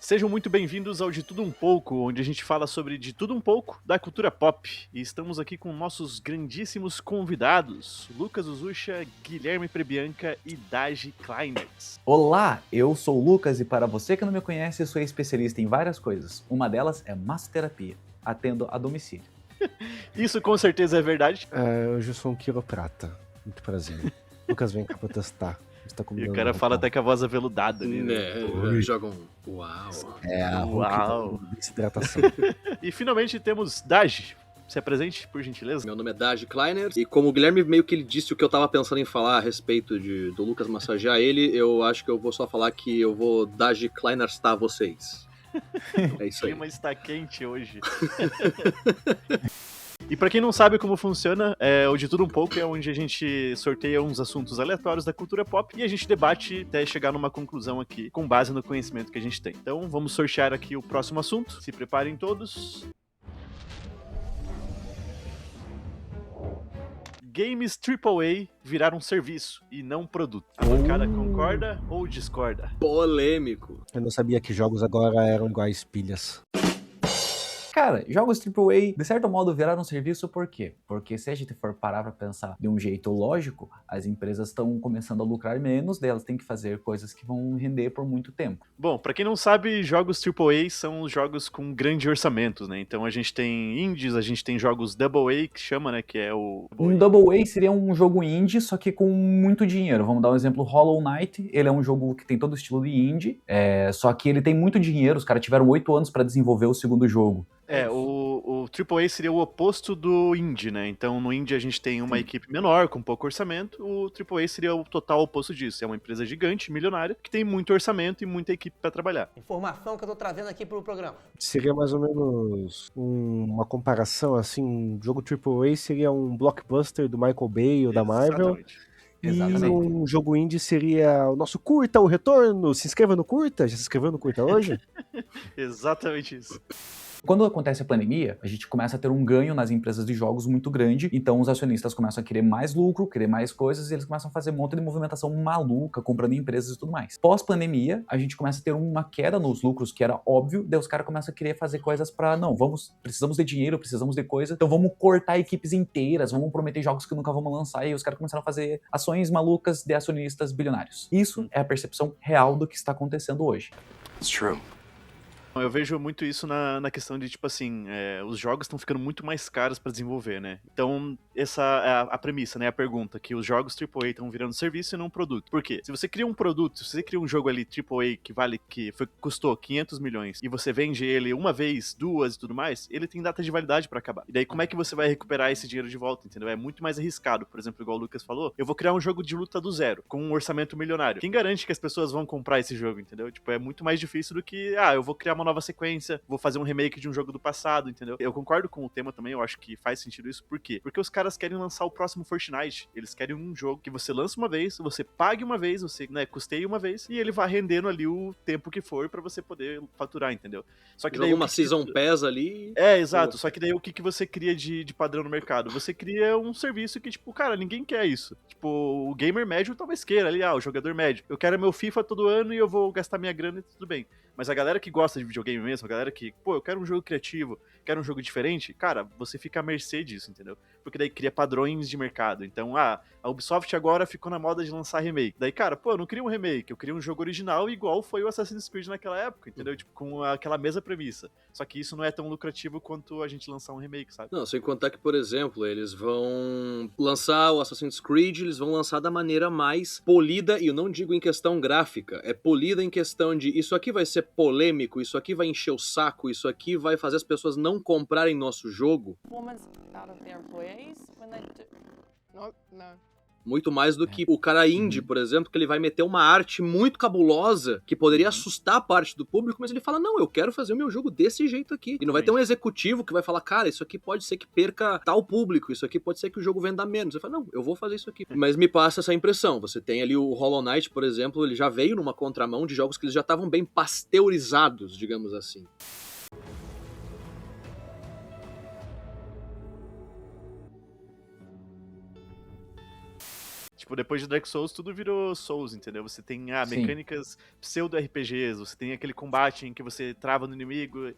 Sejam muito bem-vindos ao De Tudo Um Pouco, onde a gente fala sobre de tudo um pouco da cultura pop. E estamos aqui com nossos grandíssimos convidados, Lucas Uzucha, Guilherme Prebianca e Daji Kleinert. Olá, eu sou o Lucas e para você que não me conhece, sou especialista em várias coisas. Uma delas é massoterapia. Atendo a domicílio. Isso com certeza é verdade. Hoje eu sou um quiroprata. Muito prazer. Lucas, vem cá pra testar. Você tá E o cara fala até com a voz aveludada ali, né? Joga um uau. A Uau. desidratação. E finalmente temos Daji. Se apresente, por gentileza. Meu nome é Daji Kleinert, e como o Guilherme meio que ele disse o que eu tava pensando em falar a respeito do Lucas massagear ele, eu acho que eu vou só falar que eu vou Daji Kleinertstar vocês. É isso O aí. clima está quente hoje. E pra quem não sabe como funciona, o De Tudo Um Pouco é onde a gente sorteia uns assuntos aleatórios da cultura pop e a gente debate até chegar numa conclusão aqui, com base no conhecimento que a gente tem. Então vamos sortear aqui o próximo assunto. Se preparem todos. Games AAA viraram serviço e não produto. A bancada concorda ou discorda? Polêmico. Eu não sabia que jogos agora eram iguais pilhas. Cara, jogos AAA, de certo modo, viraram um serviço por quê? Porque se a gente for parar pra pensar de um jeito lógico, as empresas estão começando a lucrar menos, daí elas têm que fazer coisas que vão render por muito tempo. Bom, pra quem não sabe, jogos AAA são os jogos com grandes orçamentos, né? Então a gente tem indies, a gente tem jogos AA, que chama, né? Que é o... Um AA seria um jogo indie, só que com muito dinheiro. Vamos dar um exemplo, Hollow Knight, ele é um jogo que tem todo o estilo de indie, só que ele tem muito dinheiro, os caras tiveram 8 anos pra desenvolver o segundo jogo. O AAA seria o oposto do indie, né? Então no indie a gente tem uma equipe menor, com pouco orçamento, o AAA seria o total oposto disso. É uma empresa gigante, milionária, que tem muito orçamento e muita equipe pra trabalhar. Informação que eu tô trazendo aqui pro programa. Seria mais ou menos uma comparação, assim, um jogo AAA seria um blockbuster do Michael Bay ou da Marvel. Exatamente. E um jogo indie seria o nosso Curta, o Retorno. Se inscreva no Curta. Já se inscreveu no Curta hoje? Exatamente isso. Quando acontece a pandemia, a gente começa a ter um ganho nas empresas de jogos muito grande, então os acionistas começam a querer mais lucro, querer mais coisas, e eles começam a fazer um monte de movimentação maluca, comprando empresas e tudo mais. Pós-pandemia, a gente começa a ter uma queda nos lucros, que era óbvio, daí os caras começam a querer fazer coisas pra, precisamos de dinheiro, precisamos de coisa, então vamos cortar equipes inteiras, vamos prometer jogos que nunca vamos lançar, e os caras começaram a fazer ações malucas de acionistas bilionários. Isso é a percepção real do que está acontecendo hoje. It's true. Eu vejo muito isso na questão de, tipo assim, os jogos estão ficando muito mais caros pra desenvolver, né? Então, essa é a premissa, né? A pergunta, que os jogos AAA estão virando serviço e não produto. Por quê? Se você cria um produto, se você cria um jogo ali AAA custou 500 milhões e você vende ele uma vez, duas e tudo mais, ele tem data de validade pra acabar. E daí, como é que você vai recuperar esse dinheiro de volta, entendeu? É muito mais arriscado. Por exemplo, igual o Lucas falou, eu vou criar um jogo de luta do zero, com um orçamento milionário. Quem garante que as pessoas vão comprar esse jogo, entendeu? Tipo, é muito mais difícil do que, eu vou criar uma nova sequência, vou fazer um remake de um jogo do passado, entendeu? Eu concordo com o tema também, eu acho que faz sentido isso. Por quê? Porque os caras querem lançar o próximo Fortnite. Eles querem um jogo que você lança uma vez, você pague uma vez, você, custeie uma vez, e ele vai rendendo ali o tempo que for pra você poder faturar, entendeu? Só que daí Joga uma Season Pass ali. Exato. Só que daí o que você cria de padrão no mercado? Você cria um serviço que, tipo, cara, ninguém quer isso. Tipo, o gamer médio talvez queira ali, o jogador médio. Eu quero meu FIFA todo ano e eu vou gastar minha grana e tudo bem. Mas a galera que gosta de videogame mesmo, a galera que, eu quero um jogo criativo, quero um jogo diferente, cara, você fica à mercê disso, entendeu? Porque daí cria padrões de mercado. Então, a Ubisoft agora ficou na moda de lançar remake. Daí, cara, eu não queria um remake, eu queria um jogo original igual foi o Assassin's Creed naquela época, entendeu? Tipo, com aquela mesma premissa. Só que isso não é tão lucrativo quanto a gente lançar um remake, sabe? Não, sem contar que, por exemplo, eles vão lançar o Assassin's Creed, eles vão lançar da maneira mais polida, e eu não digo em questão gráfica, é polida em questão de isso aqui vai ser polêmico, isso aqui vai encher o saco, isso aqui vai fazer as pessoas não comprarem nosso jogo. Muito mais do que o cara indie, por exemplo, que ele vai meter uma arte muito cabulosa que poderia assustar a parte do público, mas ele fala, não, eu quero fazer o meu jogo desse jeito aqui. E não vai ter um executivo que vai falar, cara, isso aqui pode ser que perca tal público, isso aqui pode ser que o jogo venda menos. Você fala, não, eu vou fazer isso aqui. Mas me passa essa impressão. Você tem ali o Hollow Knight, por exemplo, ele já veio numa contramão de jogos que eles já estavam bem pasteurizados, digamos assim. Tipo, Tipo, depois de Dark Souls, tudo virou Souls, entendeu? Você tem Sim. mecânicas pseudo-RPGs, você tem aquele combate em que você trava no inimigo,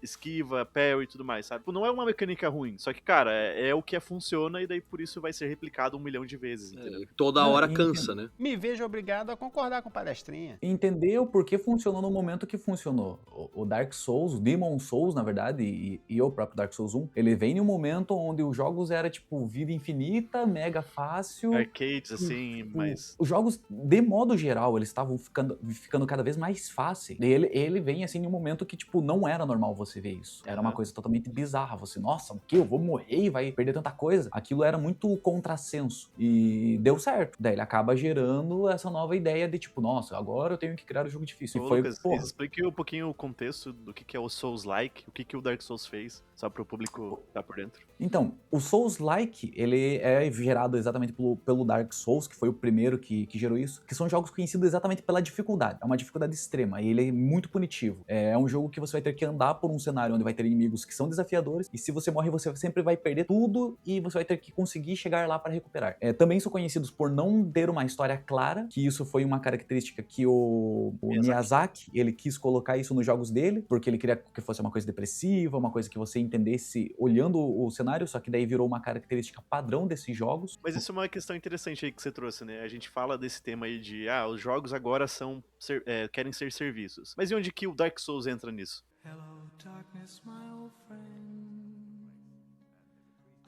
esquiva, parry e tudo mais, sabe? Tipo, não é uma mecânica ruim, só que, cara, é o que funciona e daí por isso vai ser replicado 1 milhão de vezes, entendeu? E toda Não, hora e cansa, né? Me vejo obrigado a concordar com o palestrinha. Entender o porquê funcionou no momento que funcionou. O Dark Souls, o Demon Souls, na verdade, e o próprio Dark Souls 1, ele vem em um momento onde os jogos era tipo vida infinita, mega fácil. Arcades, assim, mas... Os jogos, de modo geral, eles estavam ficando cada vez mais fáceis. E ele vem assim em um momento que, tipo, não era normal você ver isso. Era uma coisa totalmente bizarra. Você, nossa, o quê? Eu vou morrer e vai perder tanta coisa. Aquilo era muito contrassenso. E deu certo. Daí ele acaba gerando essa nova ideia de, tipo, nossa, agora eu tenho que criar um jogo difícil. Ô, E foi, Lucas, porra. explique um pouquinho o contexto do que é o Souls-like, o que o Dark Souls fez, só pro público estar por dentro. Então, o Souls-like, ele é gerado exatamente pelo Dark Souls, que foi o primeiro que gerou isso, que são jogos conhecidos exatamente pela dificuldade. É uma dificuldade extrema e ele é muito punitivo. É um jogo que você vai ter que andar por um cenário onde vai ter inimigos que são desafiadores e se você morre, você sempre vai perder tudo e você vai ter que conseguir chegar lá para recuperar. Também são conhecidos por não ter uma história clara, que isso foi uma característica que o Miyazaki, ele quis colocar isso nos jogos dele, porque ele queria que fosse uma coisa depressiva, uma coisa que você entendesse olhando o cenário, só que daí virou uma característica padrão desses jogos. Mas isso é uma questão interessante aí que você trouxe, né? A gente fala desse tema aí de, os jogos agora querem ser serviços. Mas e onde que o Dark Souls entra nisso? Hello, darkness, my old friend.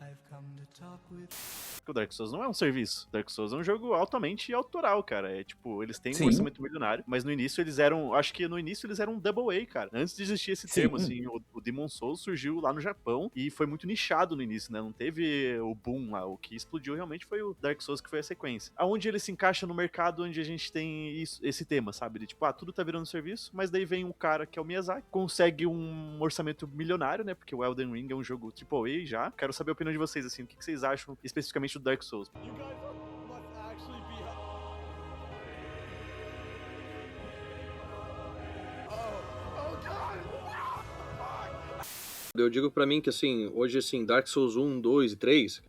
I've come to talk with... Porque o Dark Souls não é um serviço. Dark Souls é um jogo altamente autoral, cara. É tipo, eles têm Sim. um orçamento milionário, mas no início eles eram, acho que no início eles eram um double A, cara. Antes de existir esse Sim. termo, assim, o Demon Souls surgiu lá no Japão e foi muito nichado no início, né? Não teve o boom lá. O que explodiu realmente foi o Dark Souls, que foi a sequência. Aonde ele se encaixa no mercado onde a gente tem esse tema, sabe? De tipo, tudo tá virando serviço, mas daí vem um cara que é o Miyazaki, consegue um orçamento milionário, né? Porque o Elden Ring é um jogo AAA já. Quero saber a opinião de vocês, assim, o que vocês acham especificamente do Dark Souls? Eu digo pra mim que, assim, hoje, assim, Dark Souls 1, 2 e 3,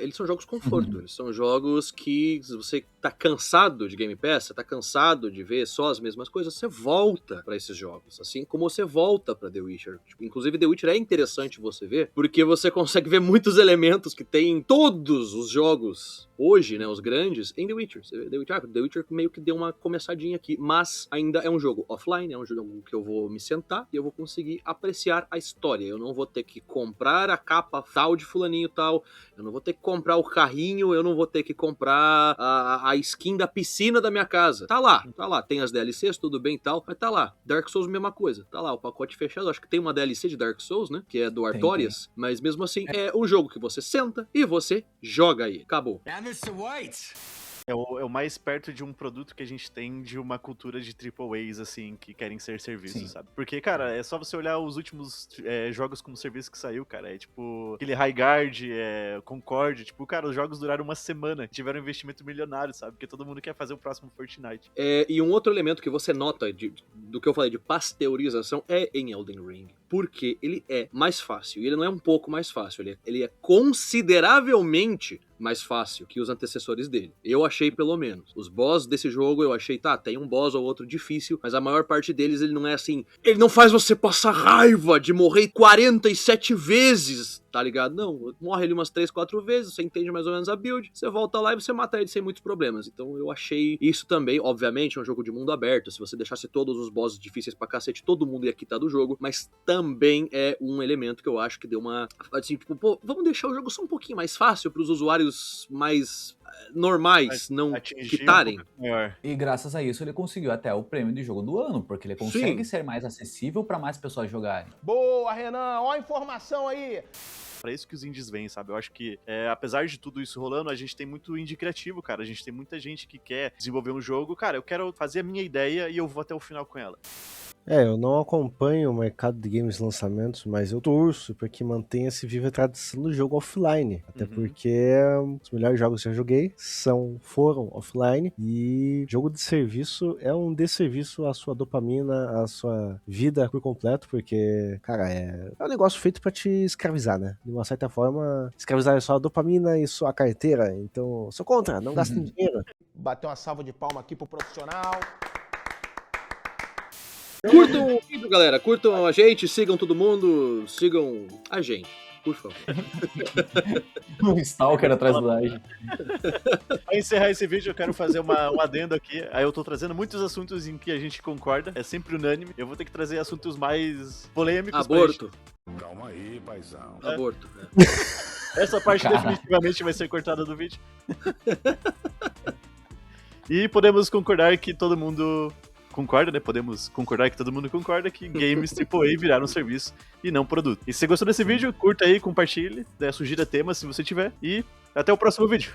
eles são jogos conforto. Eles são jogos que, se você tá cansado de Game Pass, você tá cansado de ver só as mesmas coisas, você volta pra esses jogos. Assim como você volta pra The Witcher. Inclusive, The Witcher é interessante você ver, porque você consegue ver muitos elementos que tem em todos os jogos hoje, né, os grandes, em The Witcher. Você vê The Witcher meio que deu uma começadinha aqui, mas ainda é um jogo offline, é um jogo que eu vou me sentar e eu vou conseguir apreciar a história. Eu não vou ter que comprar a capa tal de fulaninho tal, eu não vou ter que comprar o carrinho, eu não vou ter que comprar a skin da piscina da minha casa. Tá lá, tem as DLCs, tudo bem e tal, mas tá lá. Dark Souls, mesma coisa. Tá lá, o pacote fechado, acho que tem uma DLC de Dark Souls, né, que é do Artorias, mas mesmo assim, é um jogo que você senta e você joga aí. Acabou. É o mais perto de um produto que a gente tem de uma cultura de AAAs, assim, que querem ser serviços, Sim. sabe? Porque, cara, é só você olhar os últimos jogos como serviço que saiu, cara. É tipo, aquele Highguard, Concorde, tipo, cara, os jogos duraram uma semana, tiveram um investimento milionário, sabe? Porque todo mundo quer fazer o próximo Fortnite. E um outro elemento que você nota do que eu falei de pasteurização é em Elden Ring. Porque ele é mais fácil. E ele não é um pouco mais fácil. Ele é consideravelmente mais fácil que os antecessores dele. Eu achei, pelo menos. Os boss desse jogo, eu achei, tem um boss ou outro difícil, mas a maior parte deles, ele não é assim... Ele não faz você passar raiva de morrer 47 vezes, tá ligado? Não, morre ele umas 3, 4 vezes, você entende mais ou menos a build, você volta lá e você mata ele sem muitos problemas. Então eu achei isso também, obviamente, é um jogo de mundo aberto. Se você deixasse todos os bosses difíceis pra cacete, todo mundo ia quitar do jogo, mas também é um elemento que eu acho que deu uma... Assim, tipo, pô, vamos deixar o jogo só um pouquinho mais fácil pros usuários mais normais não quitarem. E graças a isso ele conseguiu até o prêmio de jogo do ano, porque ele consegue ser mais acessível pra mais pessoas jogarem. Boa, Renan, ó a informação aí. Pra isso que os indies vêm, sabe? Eu acho que, apesar de tudo isso rolando, a gente tem muito indie criativo, cara. A gente tem muita gente que quer desenvolver um jogo. Cara, eu quero fazer a minha ideia e eu vou até o final com ela. Eu não acompanho o mercado de games lançamentos, mas eu torço para que mantenha-se viva a tradição do jogo offline. Até porque os melhores jogos que eu joguei foram offline, e jogo de serviço é um desserviço à sua dopamina, à sua vida por completo, porque, cara, é um negócio feito para te escravizar, né? De uma certa forma, escravizar só a dopamina e sua carteira. Então, sou contra, não gastem dinheiro. Bater uma salva de palma aqui pro profissional. Curtam o vídeo, galera. Curtam a gente, sigam todo mundo, sigam a gente, por favor. Um stalker atrás do Daji. Pra encerrar esse vídeo, eu quero fazer um adendo aqui. Aí eu tô trazendo muitos assuntos em que a gente concorda, é sempre unânime. Eu vou ter que trazer assuntos mais polêmicos. Aborto. Calma aí, paizão. Aborto. Essa parte Caraca. definitivamente vai ser cortada do vídeo. E podemos concordar que todo mundo concorda, né? Podemos concordar que todo mundo concorda que games AAA viraram serviço e não produto. E se você gostou desse vídeo, curta aí, compartilhe, sugira temas se você tiver. E até o próximo vídeo.